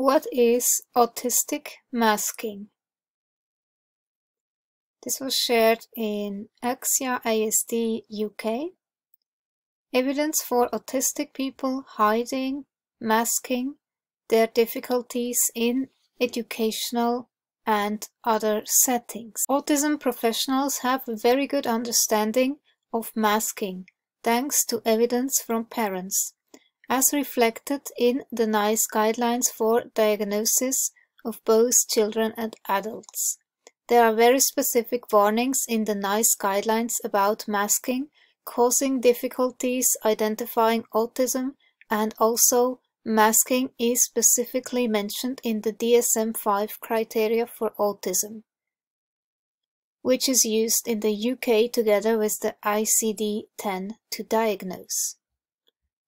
What is autistic masking? This was shared in AXIA ASD UK. Evidence for autistic people hiding, masking their difficulties in educational and other settings. Autism professionals have a very good understanding of masking, thanks to evidence from parents, as reflected in the NICE guidelines for diagnosis of both children and adults. There are very specific warnings in the NICE guidelines about masking, causing difficulties identifying autism, and also masking is specifically mentioned in the DSM-5 criteria for autism, which is used in the UK together with the ICD-10 to diagnose.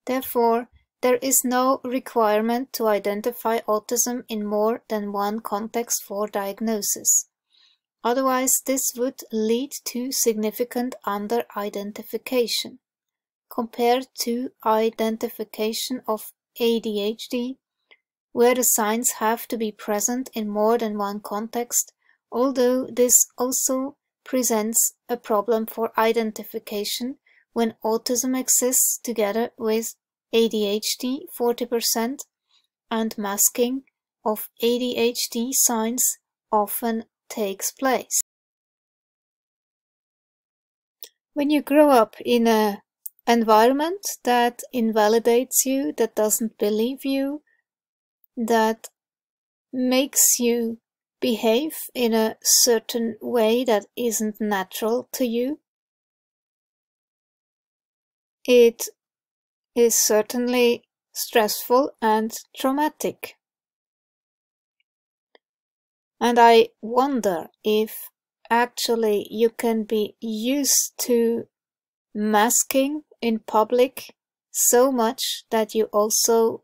Therefore, there is no requirement to identify autism in more than one context for diagnosis. Otherwise, this would lead to significant under-identification, compared to identification of ADHD, where the signs have to be present in more than one context, although this also presents a problem for identification when autism exists together with ADHD 40% and masking of ADHD signs often takes place. When you grow up in an environment that invalidates you, that doesn't believe you, that makes you behave in a certain way that isn't natural to you, it is certainly stressful and traumatic. And I wonder if actually you can be used to masking in public so much that you also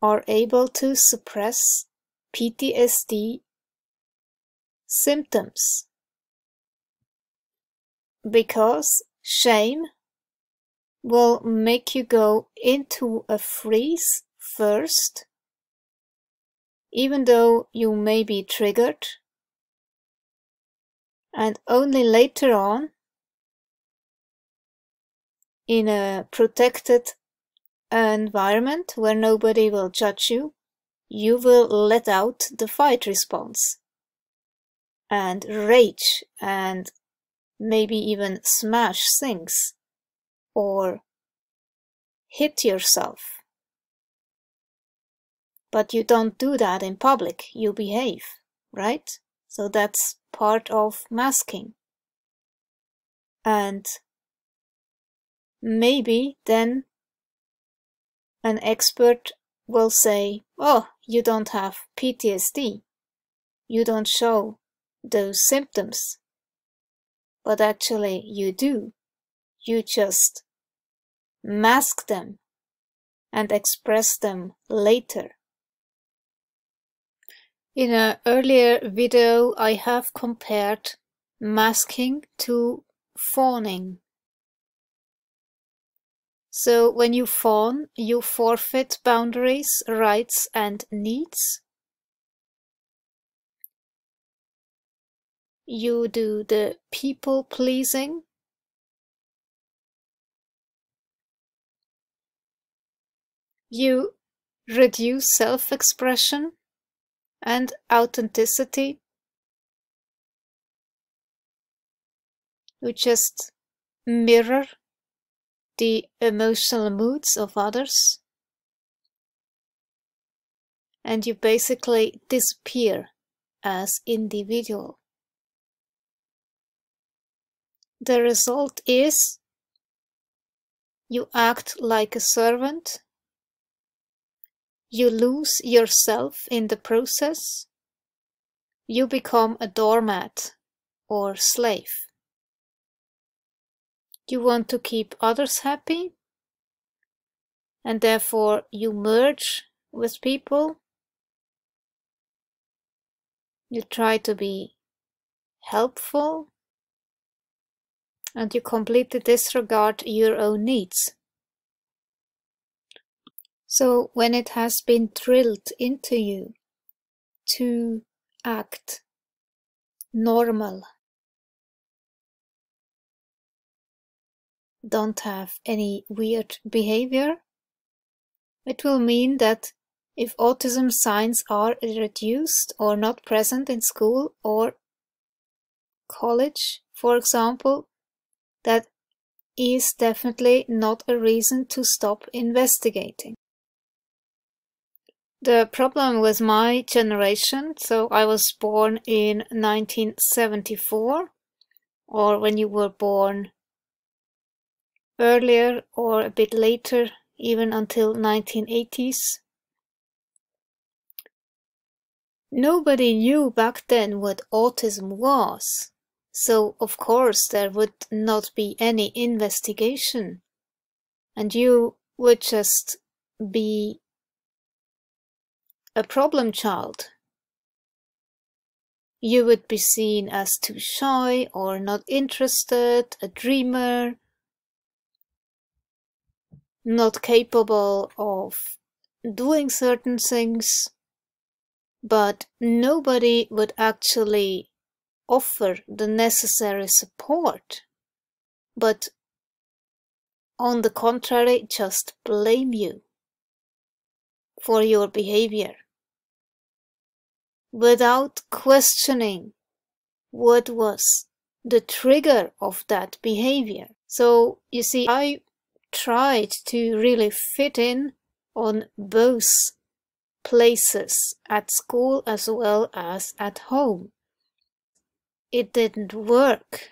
are able to suppress PTSD symptoms. Because shame will make you go into a freeze first, even though you may be triggered, and only later on, in a protected environment where nobody will judge you, you will let out the fight response and rage and maybe even smash things or hit yourself. But you don't do that in public, you behave, right? So that's part of masking. And maybe then an expert will say, oh, you don't have PTSD, you don't show those symptoms, but actually you do. You just mask them and express them later. In an earlier video, I have compared masking to fawning. So when you fawn, you forfeit boundaries, rights, and needs. You do the people-pleasing. You reduce self-expression and authenticity. You just mirror the emotional moods of others, and you basically disappear as individual. The result is you act like a servant, you lose yourself in the process, you become a doormat or slave. You want to keep others happy, and therefore you merge with people. You try to be helpful, and you completely disregard your own needs. So when it has been drilled into you to act normal, don't have any weird behavior, it will mean that if autism signs are reduced or not present in school or college, for example, that is definitely not a reason to stop investigating. The problem with my generation, so I was born in 1974, or when you were born earlier or a bit later, even until 1980s. Nobody knew back then what autism was, so of course there would not be any investigation, and you would just be a problem child. You would be seen as too shy or not interested, a dreamer, not capable of doing certain things, but nobody would actually offer the necessary support, but on the contrary, just blame you for your behavior without questioning what was the trigger of that behavior. So you see, I tried to really fit in on both places, at school as well as at home. It didn't work.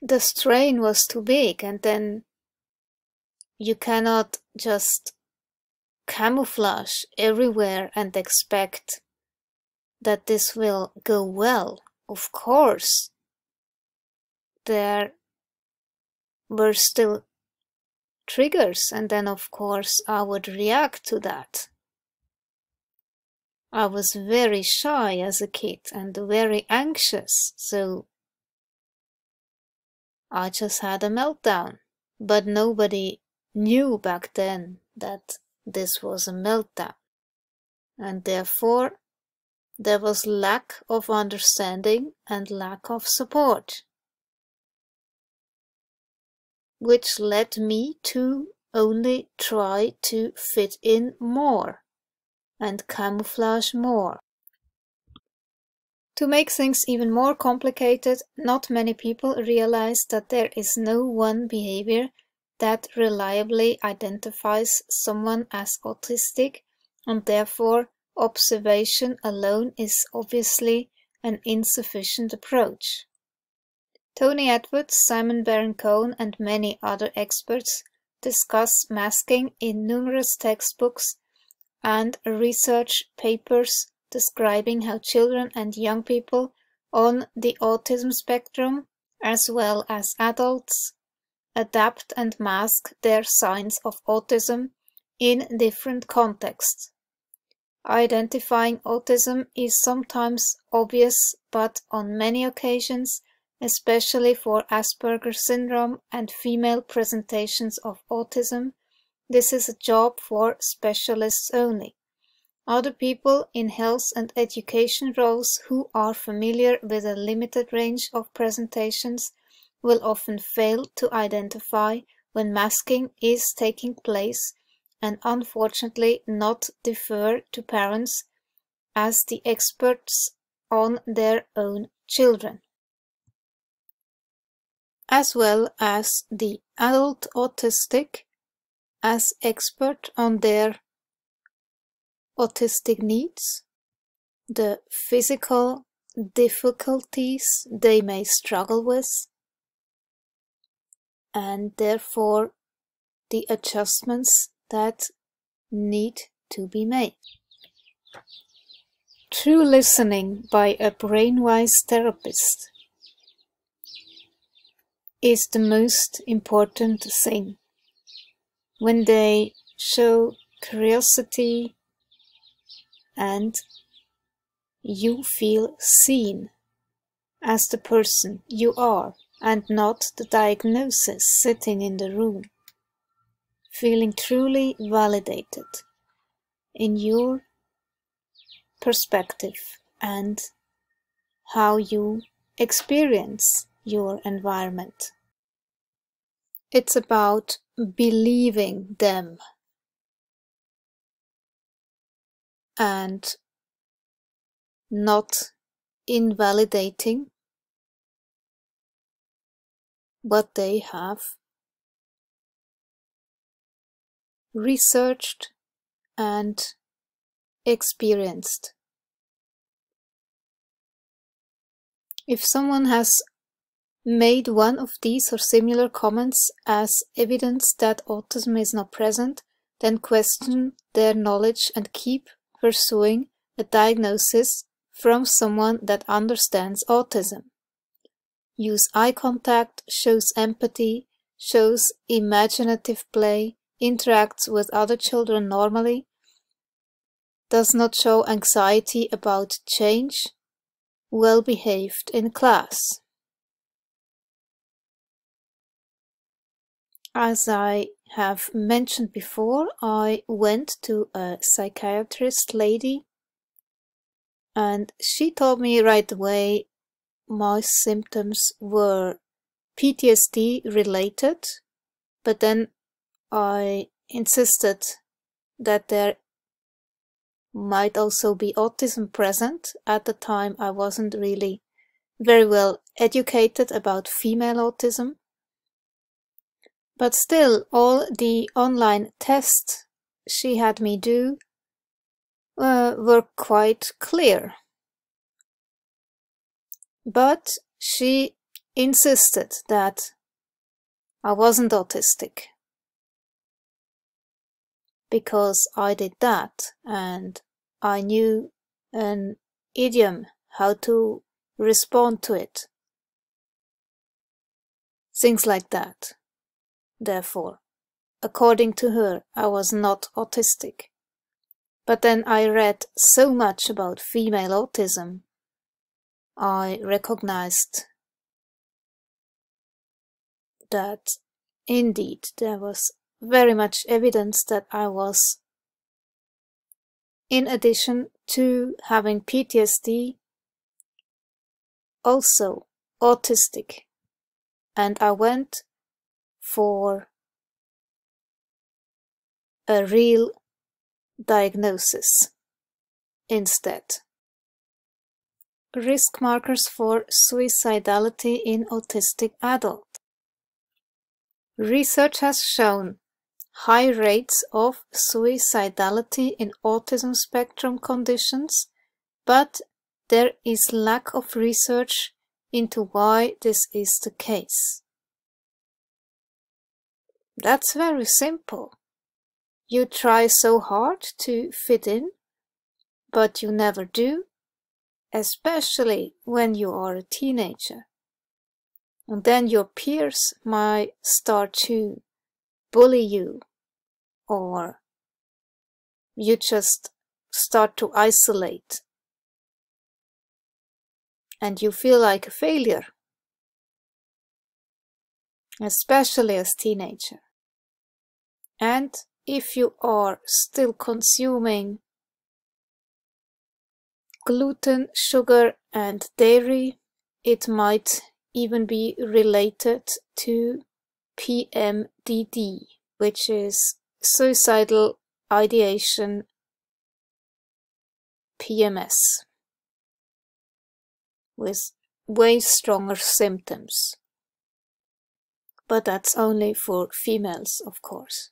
The strain was too big, and then you cannot just camouflage everywhere and expect that this will go well. Of course, there were still triggers, and then of course I would react to that. I was very shy as a kid and very anxious, so I just had a meltdown. But nobody knew back then that this was a meltdown, and therefore there was lack of understanding and lack of support, which led me to only try to fit in more and camouflage more. To make things even more complicated, not many people realize that there is no one behavior that reliably identifies someone as autistic, and therefore observation alone is obviously an insufficient approach. Tony Edwards, Simon Baron-Cohen, and many other experts discuss masking in numerous textbooks and research papers describing how children and young people on the autism spectrum, as well as adults, adapt and mask their signs of autism in different contexts. Identifying autism is sometimes obvious, but on many occasions, especially for Asperger syndrome and female presentations of autism, this is a job for specialists only. Other people in health and education roles who are familiar with a limited range of presentations will often fail to identify when masking is taking place, and unfortunately not defer to parents as the experts on their own children, as well as the adult autistic as expert on their autistic needs, the physical difficulties they may struggle with, and therefore the adjustments that need to be made. True listening by a brainwise therapist is the most important thing. When they show curiosity and you feel seen as the person you are and not the diagnosis sitting in the room. feeling truly validated in your perspective and how you experience your environment. It's about believing them and not invalidating what they have researched and experienced. If someone has made one of these or similar comments as evidence that autism is not present, then question their knowledge and keep pursuing a diagnosis from someone that understands autism. Use eye contact, shows empathy, shows imaginative play, interacts with other children normally, does not show anxiety about change, well behaved in class. As I have mentioned before, I went to a psychiatrist lady and she told me right away my symptoms were PTSD related, but then I insisted that there might also be autism present. At the time I wasn't really very well educated about female autism. But still, all the online tests she had me do were quite clear. But she insisted that I wasn't autistic because I did that and I knew an idiom, how to respond to it. Things like that. Therefore, according to her, I was not autistic. But then I read so much about female autism, I recognized that indeed there was very much evidence that I was, in addition to having PTSD, also autistic. And I went for a real diagnosis instead. Risk markers for suicidality in autistic adults. Research has shown high rates of suicidality in autism spectrum conditions, but there is lack of research into why this is the case. That's very simple. You try so hard to fit in, but you never do, especially when you are a teenager. And then your peers might start to bully you, or you just start to isolate, and you feel like a failure, especially as a teenager. And if you are still consuming gluten, sugar, and dairy, it might even be related to PMDD, which is suicidal ideation PMS, with way stronger symptoms. But that's only for females, of course.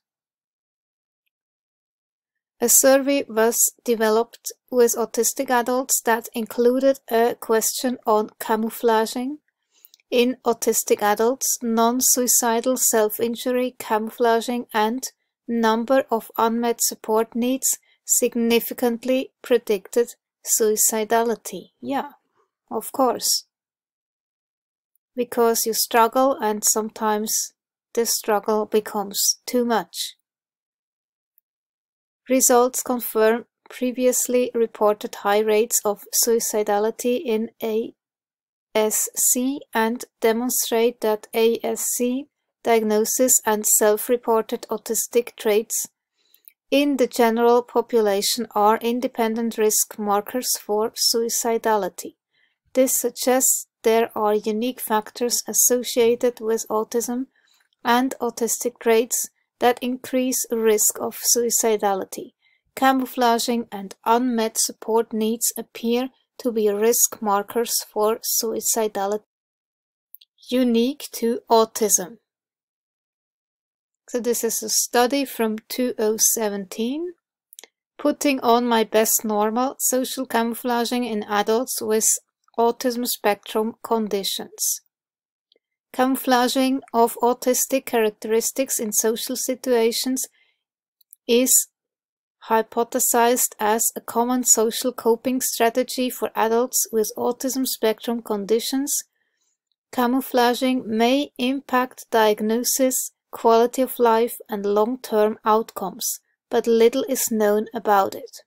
A survey was developed with autistic adults that included a question on camouflaging in autistic adults, non-suicidal self-injury, camouflaging, and number of unmet support needs significantly predicted suicidality. Yeah, of course. Because you struggle and sometimes the struggle becomes too much. Results confirm previously reported high rates of suicidality in ASC and demonstrate that ASC diagnosis and self-reported autistic traits in the general population are independent risk markers for suicidality. This suggests there are unique factors associated with autism and autistic traits that increase risk of suicidality. Camouflaging and unmet support needs appear to be risk markers for suicidality unique to autism. So this is a study from 2017. Putting on my best normal, social camouflaging in adults with autism spectrum conditions. Camouflaging of autistic characteristics in social situations is hypothesized as a common social coping strategy for adults with autism spectrum conditions. Camouflaging may impact diagnosis, quality of life, and long-term outcomes, but little is known about it.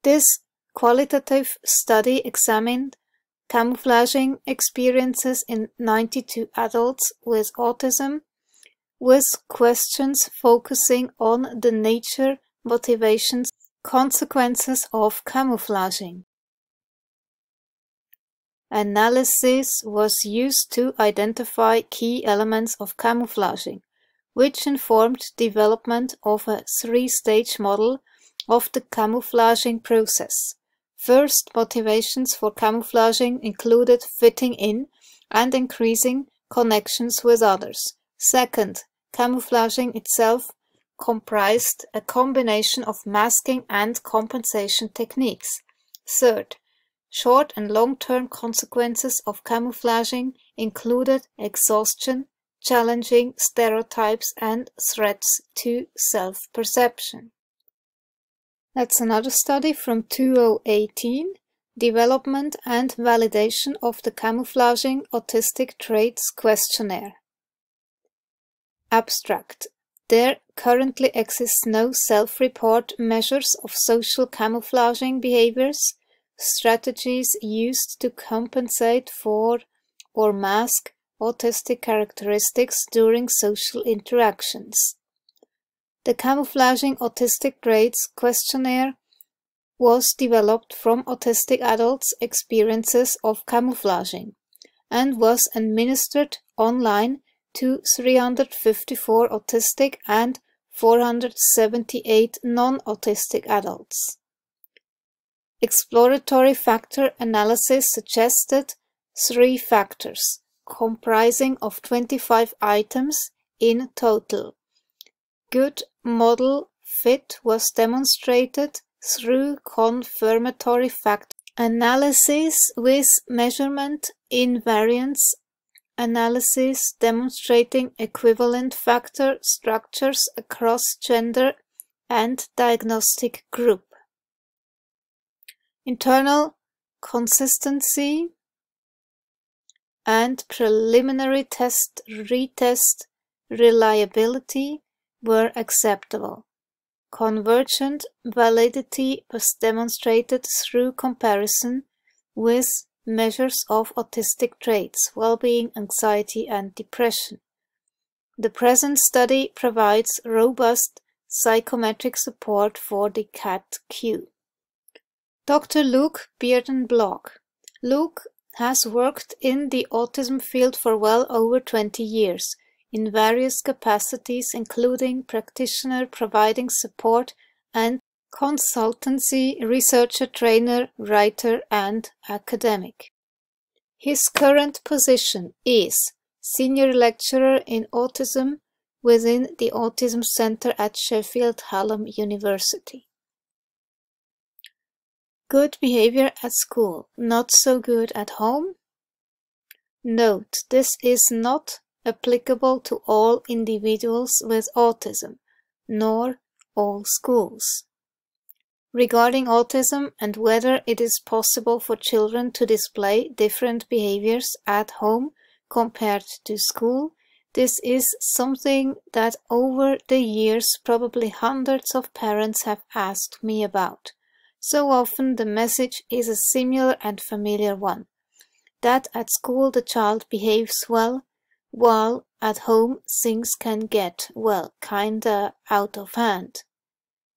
This qualitative study examined camouflaging experiences in 92 adults with autism, with questions focusing on the nature, motivations, consequences of camouflaging. Analysis was used to identify key elements of camouflaging, which informed development of a three-stage model of the camouflaging process. First, motivations for camouflaging included fitting in and increasing connections with others. Second, camouflaging itself comprised a combination of masking and compensation techniques. Third, short and long-term consequences of camouflaging included exhaustion, challenging stereotypes, and threats to self-perception. That's another study from 2018, Development and Validation of the Camouflaging Autistic Traits Questionnaire. Abstract. There currently exist no self-report measures of social camouflaging behaviors, strategies used to compensate for or mask autistic characteristics during social interactions. The Camouflaging Autistic Traits Questionnaire was developed from autistic adults' experiences of camouflaging and was administered online to 354 autistic and 478 non-autistic adults. Exploratory factor analysis suggested 3 factors, comprising of 25 items in total. Good model fit was demonstrated through confirmatory factor analysis with measurement invariance analysis demonstrating equivalent factor structures across gender and diagnostic group. Internal consistency and preliminary test retest reliability were acceptable. Convergent validity was demonstrated through comparison with measures of autistic traits, well-being, anxiety, and depression. The present study provides robust psychometric support for the CAT-Q. Dr. Luke Bearden-Block. Luke has worked in the autism field for well over 20 years, in various capacities including practitioner providing support and consultancy, researcher, trainer, writer, and academic. His current position is Senior Lecturer in Autism within the Autism Center at Sheffield Hallam University. Good behavior at school, not so good at home? Note, this is not applicable to all individuals with autism, nor all schools. Regarding autism and whether it is possible for children to display different behaviors at home compared to school, this is something that over the years probably hundreds of parents have asked me about. So often the message is a similar and familiar one, that at school the child behaves well, while at home things can get, well, kinda out of hand.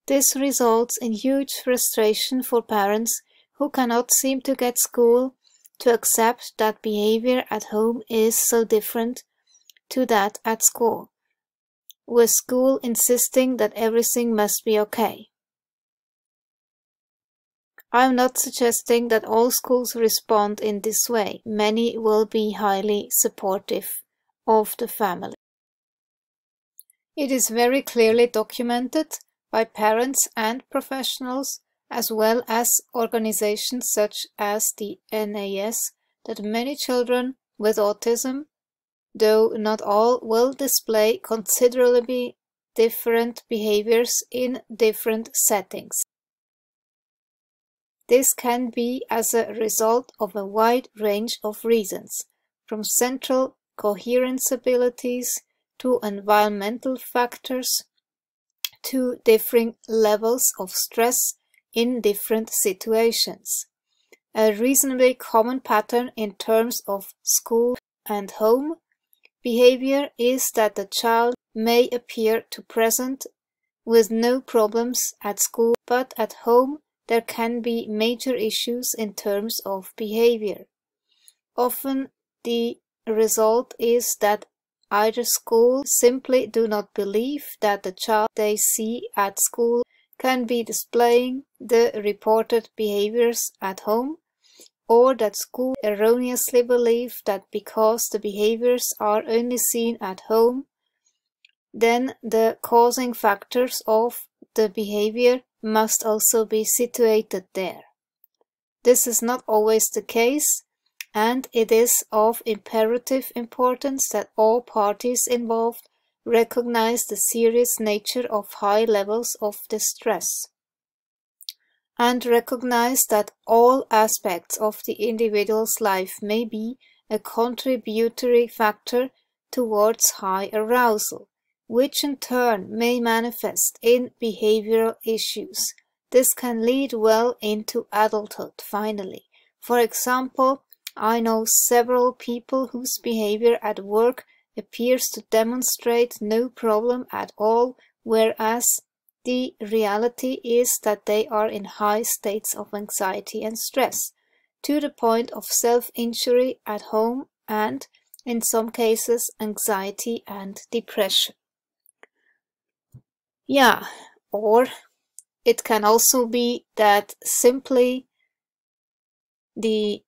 This results in huge frustration for parents who cannot seem to get school to accept that behavior at home is so different to that at school, with school insisting that everything must be okay. I'm not suggesting that all schools respond in this way. Many will be highly supportive of the family. It is very clearly documented by parents and professionals, as well as organizations such as the NAS, that many children with autism, though not all, will display considerably different behaviors in different settings. This can be as a result of a wide range of reasons, from central coherence abilities to environmental factors to differing levels of stress in different situations. A reasonably common pattern in terms of school and home behavior is that the child may appear to present with no problems at school, but at home there can be major issues in terms of behavior. Often the result is that either schools simply do not believe that the child they see at school can be displaying the reported behaviors at home, or that schools erroneously believe that because the behaviors are only seen at home, then the causing factors of the behavior must also be situated there. This is not always the case, and it is of imperative importance that all parties involved recognize the serious nature of high levels of distress, and recognize that all aspects of the individual's life may be a contributory factor towards high arousal, which in turn may manifest in behavioral issues. This can lead well into adulthood, finally. For example, I know several people whose behavior at work appears to demonstrate no problem at all, whereas the reality is that they are in high states of anxiety and stress, to the point of self-injury at home and, in some cases, anxiety and depression. Yeah, or it can also be that simply the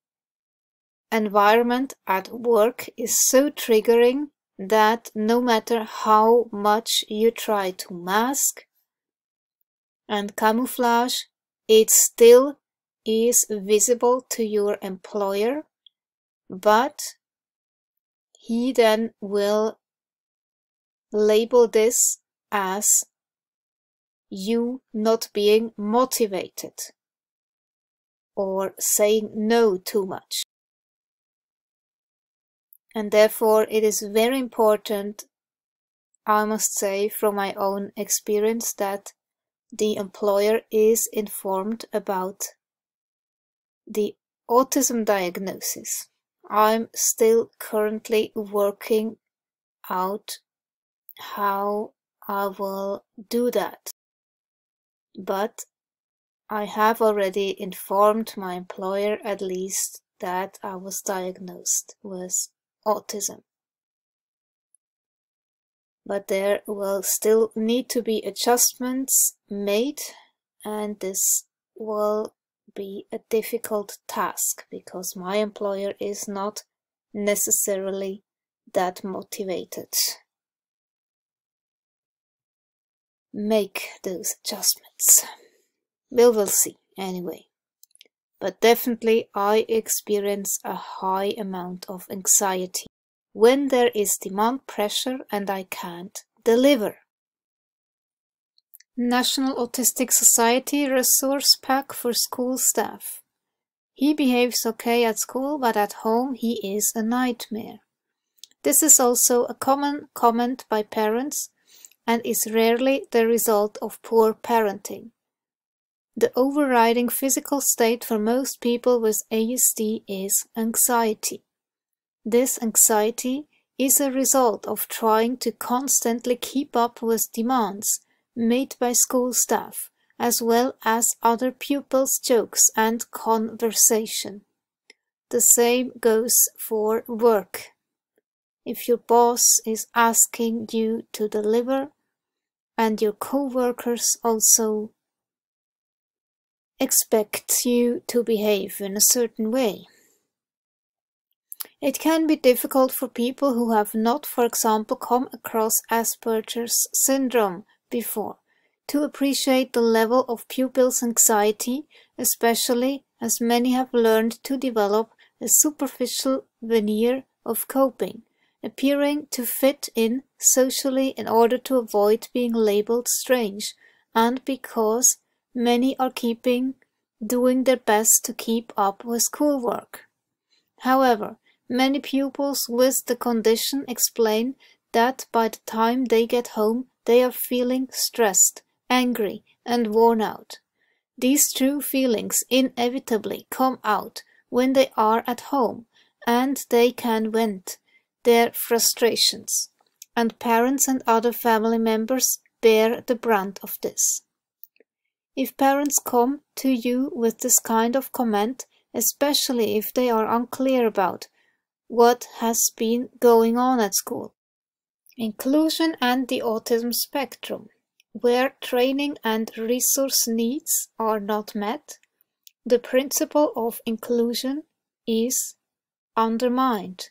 environment at work is so triggering that no matter how much you try to mask and camouflage, it still is visible to your employer, but he then will label this as you not being motivated or saying no too much. And therefore it is very important, I must say from my own experience, that the employer is informed about the autism diagnosis. I'm still currently working out how I will do that, but I have already informed my employer at least that I was diagnosed with autism. But there will still need to be adjustments made, and this will be a difficult task because my employer is not necessarily that motivated. Make those adjustments. We will see anyway. But definitely I experience a high amount of anxiety when there is demand pressure and I can't deliver. National Autistic Society Resource Pack for School Staff. He behaves okay at school, but at home he is a nightmare. This is also a common comment by parents and is rarely the result of poor parenting. The overriding physical state for most people with ASD is anxiety. This anxiety is a result of trying to constantly keep up with demands made by school staff, as well as other pupils' jokes and conversation. The same goes for work. If your boss is asking you to deliver, and your co-workers also expect you to behave in a certain way. It can be difficult for people who have not, for example, come across Asperger's syndrome before, to appreciate the level of pupils' anxiety, especially as many have learned to develop a superficial veneer of coping, appearing to fit in socially in order to avoid being labeled strange, and because many are doing their best to keep up with schoolwork. However, many pupils with the condition explain that by the time they get home, they are feeling stressed, angry, and worn out. These true feelings inevitably come out when they are at home, and they can vent their frustrations, and parents and other family members bear the brunt of this. If parents come to you with this kind of comment, especially if they are unclear about what has been going on at school. Inclusion and the autism spectrum. Where training and resource needs are not met, the principle of inclusion is undermined.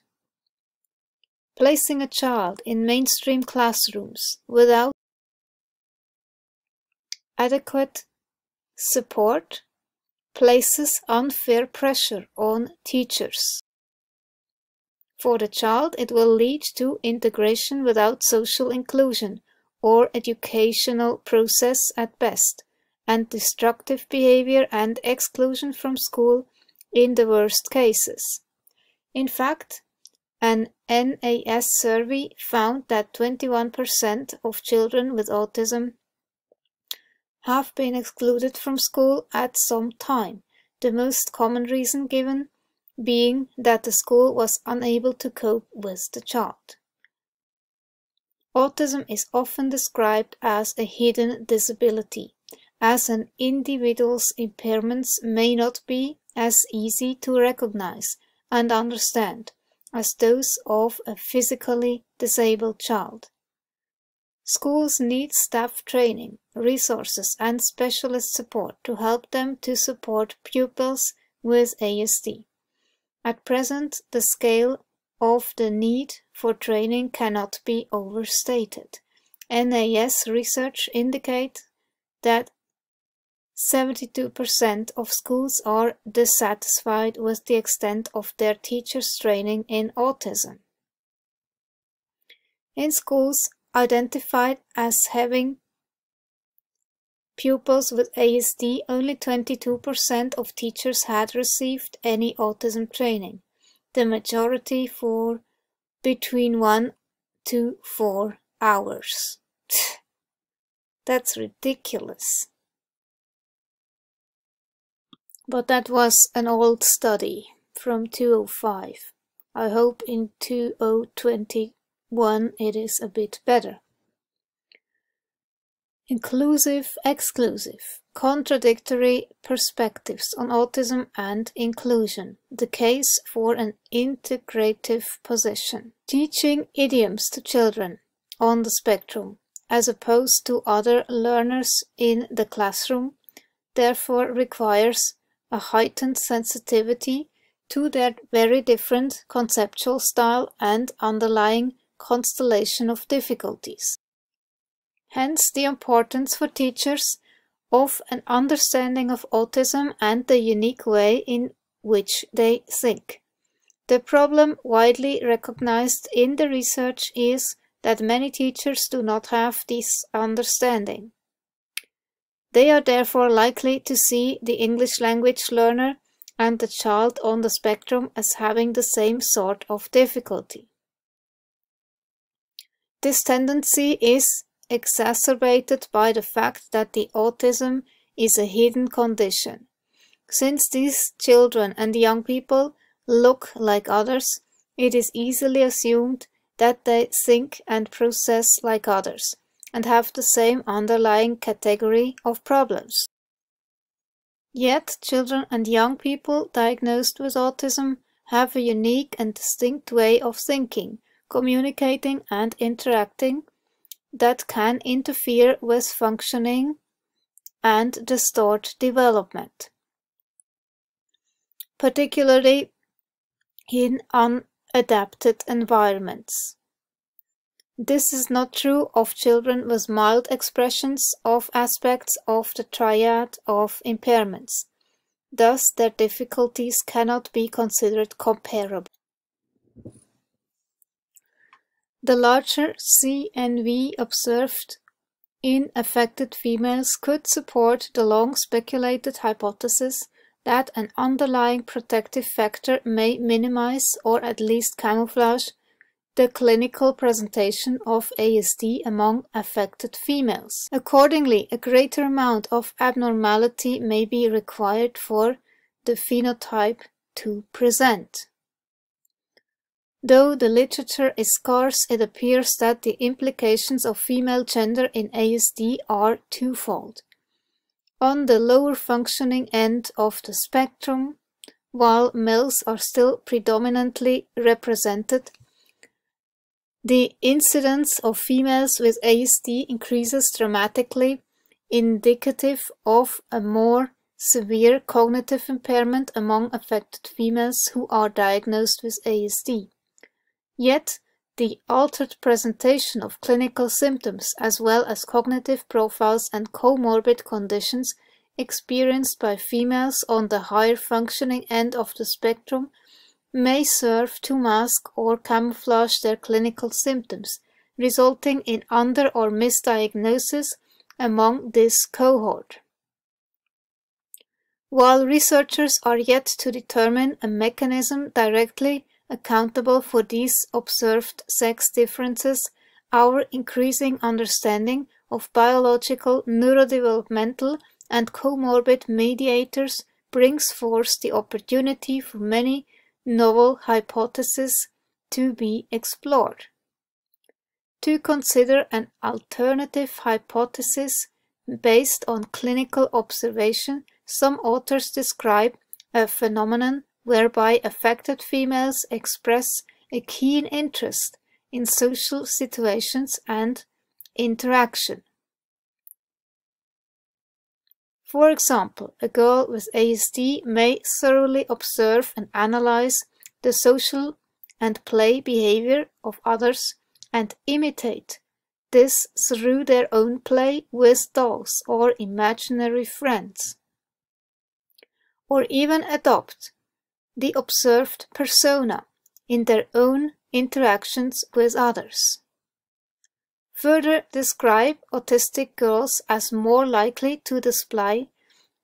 Placing a child in mainstream classrooms without adequate support places unfair pressure on teachers. For the child, it will lead to integration without social inclusion or educational process at best, and destructive behavior and exclusion from school in the worst cases. In fact, an NAS survey found that 21% of children with autism have been excluded from school at some time, the most common reason given being that the school was unable to cope with the child. Autism is often described as a hidden disability, as an individual's impairments may not be as easy to recognize and understand as those of a physically disabled child. Schools need staff training, resources, and specialist support to help them to support pupils with ASD. At present, the scale of the need for training cannot be overstated. NAS research indicates that 72% of schools are dissatisfied with the extent of their teachers' training in autism. In schools identified as having pupils with ASD, only 22% of teachers had received any autism training, the majority for between 1 to 4 hours. That's ridiculous. But that was an old study from 2005. I hope in 2021 it is a bit better. Inclusive, exclusive, contradictory perspectives on autism and inclusion. The case for an integrative position. Teaching idioms to children on the spectrum, as opposed to other learners in the classroom, therefore requires a heightened sensitivity to their very different conceptual style and underlying constellation of difficulties. Hence the importance for teachers of an understanding of autism and the unique way in which they think. The problem widely recognized in the research is that many teachers do not have this understanding. They are therefore likely to see the English language learner and the child on the spectrum as having the same sort of difficulty. This tendency is exacerbated by the fact that the autism is a hidden condition. Since these children and young people look like others, it is easily assumed that they think and process like others, and have the same underlying category of problems. Yet, children and young people diagnosed with autism have a unique and distinct way of thinking, communicating, and interacting that can interfere with functioning and distort development, particularly in unadapted environments. This is not true of children with mild expressions of aspects of the triad of impairments. Thus, their difficulties cannot be considered comparable. The larger CNV observed in affected females could support the long speculated hypothesis that an underlying protective factor may minimize or at least camouflage the clinical presentation of ASD among affected females. Accordingly, a greater amount of abnormality may be required for the phenotype to present. Though the literature is scarce, it appears that the implications of female gender in ASD are twofold. On the lower functioning end of the spectrum, while males are still predominantly represented, the incidence of females with ASD increases dramatically, indicative of a more severe cognitive impairment among affected females who are diagnosed with ASD. Yet, the altered presentation of clinical symptoms as well as cognitive profiles and comorbid conditions experienced by females on the higher functioning end of the spectrum may serve to mask or camouflage their clinical symptoms, resulting in under- or misdiagnosis among this cohort. While researchers are yet to determine a mechanism directly accountable for these observed sex differences, our increasing understanding of biological, neurodevelopmental, and comorbid mediators brings forth the opportunity for many novel hypotheses to be explored. To consider an alternative hypothesis based on clinical observation, some authors describe a phenomenon whereby affected females express a keen interest in social situations and interaction. For example, a girl with ASD may thoroughly observe and analyze the social and play behavior of others and imitate this through their own play with dolls or imaginary friends, or even adopt the observed persona in their own interactions with others. Further describe autistic girls as more likely to display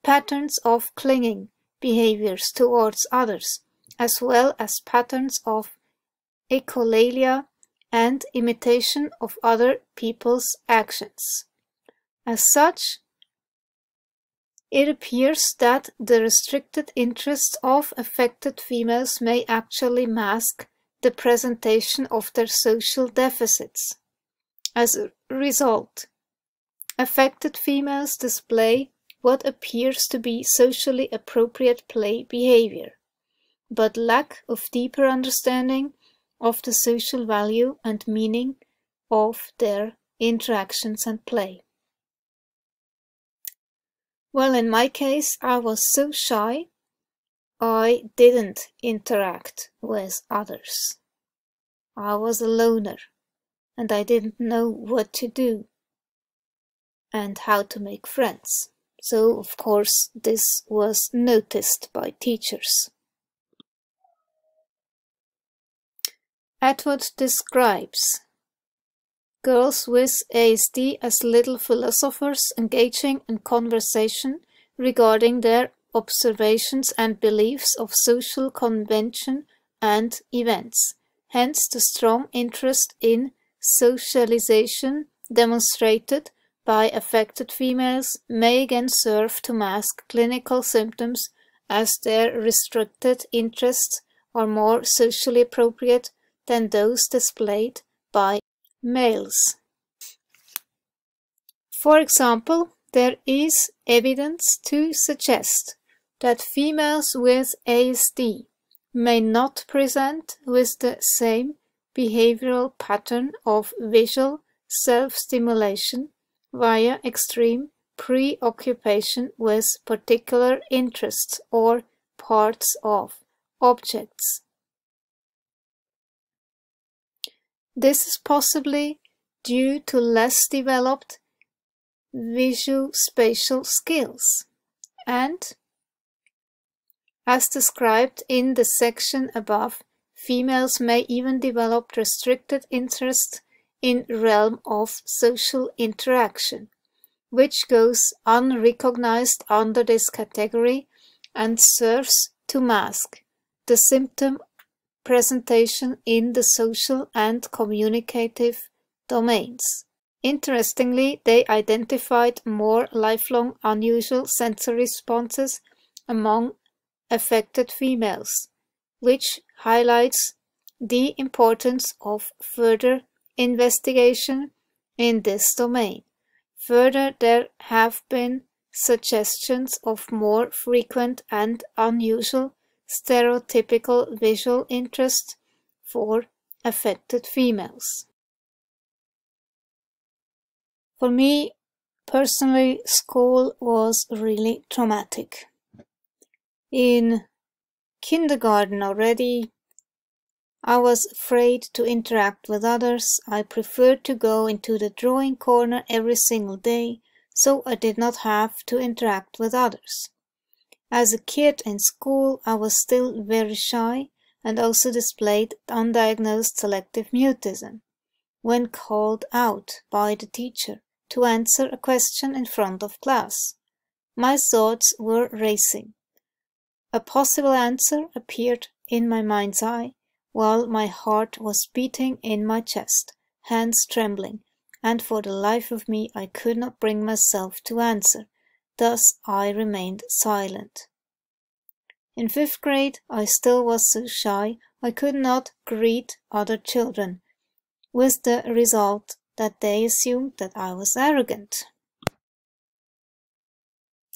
patterns of clinging behaviors towards others, as well as patterns of echolalia and imitation of other people's actions. As such, it appears that the restricted interests of affected females may actually mask the presentation of their social deficits. As a result, affected females display what appears to be socially appropriate play behavior, but lack of deeper understanding of the social value and meaning of their interactions and play. Well, in my case, I was so shy, I didn't interact with others. I was a loner, and I didn't know what to do and how to make friends. So, of course, this was noticed by teachers. Atwood describes girls with ASD as little philosophers engaging in conversation regarding their observations and beliefs of social convention and events. Hence, the strong interest in socialization demonstrated by affected females may again serve to mask clinical symptoms, as their restricted interests are more socially appropriate than those displayed by males. For example, there is evidence to suggest that females with ASD may not present with the same behavioral pattern of visual self-stimulation via extreme preoccupation with particular interests or parts of objects. This is possibly due to less developed visuospatial skills, and, as described in the section above, females may even develop restricted interest in realm of social interaction, which goes unrecognized under this category and serves to mask the symptom presentation in the social and communicative domains. Interestingly, they identified more lifelong unusual sensory responses among affected females, which highlights the importance of further investigation in this domain. Further, there have been suggestions of more frequent and unusual stereotypical visual interest for affected females. For me, personally, school was really traumatic. In kindergarten already, I was afraid to interact with others. I preferred to go into the drawing corner every single day, so I did not have to interact with others. As a kid in school, I was still very shy and also displayed undiagnosed selective mutism when called out by the teacher to answer a question in front of class. My thoughts were racing. A possible answer appeared in my mind's eye, while my heart was beating in my chest, hands trembling, and for the life of me I could not bring myself to answer. Thus I remained silent. In 5th grade, I still was so shy I could not greet other children, with the result that they assumed that I was arrogant.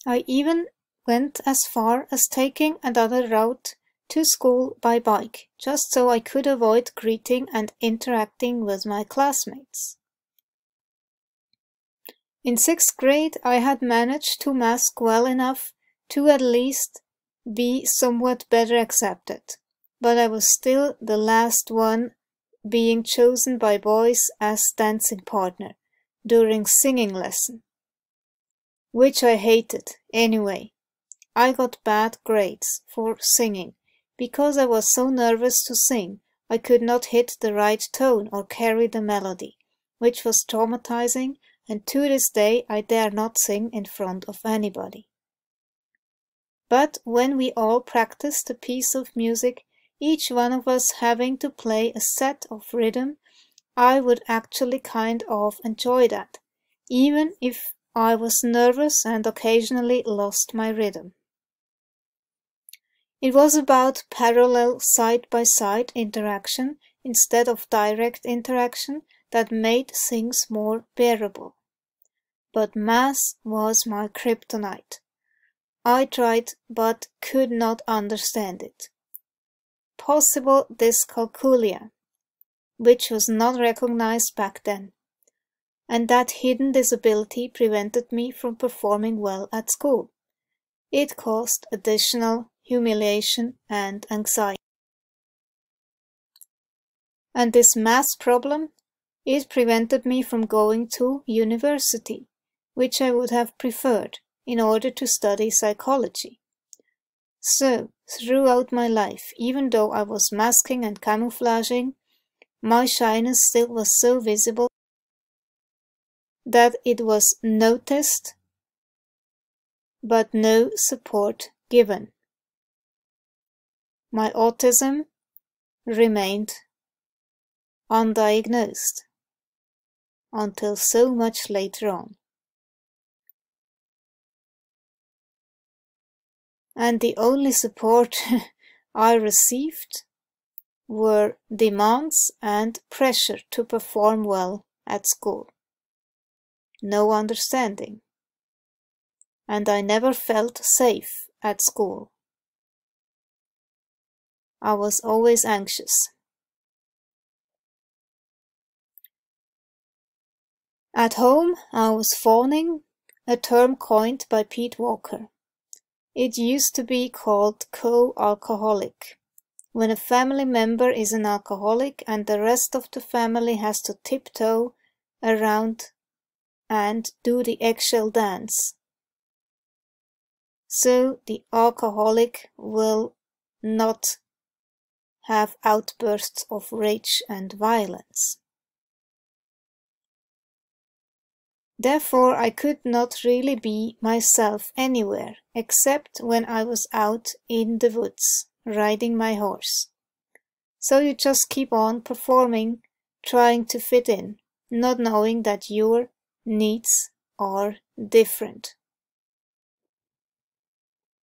I even went as far as taking another route to school by bike, just so I could avoid greeting and interacting with my classmates. In 6th grade, I had managed to mask well enough to at least be somewhat better accepted, but I was still the last one being chosen by boys as dancing partner during singing lesson, which I hated anyway. I got bad grades for singing because I was so nervous to sing. I could not hit the right tone or carry the melody, which was traumatizing, and to this day I dare not sing in front of anybody. But when we all practiced a piece of music, each one of us having to play a set of rhythm, I would actually kind of enjoy that, even if I was nervous and occasionally lost my rhythm. It was about parallel side-by-side interaction instead of direct interaction that made things more bearable. But math was my kryptonite. I tried but could not understand it. Possible dyscalculia, which was not recognized back then, and that hidden disability prevented me from performing well at school. It caused additional humiliation and anxiety. And this math problem, it prevented me from going to university, which I would have preferred in order to study psychology. So, throughout my life, even though I was masking and camouflaging, my shyness still was so visible that it was noticed, but no support given. My autism remained undiagnosed until so much later on. And the only support I received were demands and pressure to perform well at school. No understanding. And I never felt safe at school. I was always anxious. At home, I was fawning, a term coined by Pete Walker. It used to be called co-alcoholic, when a family member is an alcoholic and the rest of the family has to tiptoe around and do the eggshell dance. So the alcoholic will not have outbursts of rage and violence. Therefore, I could not really be myself anywhere, except when I was out in the woods, riding my horse. So you just keep on performing, trying to fit in, not knowing that your needs are different.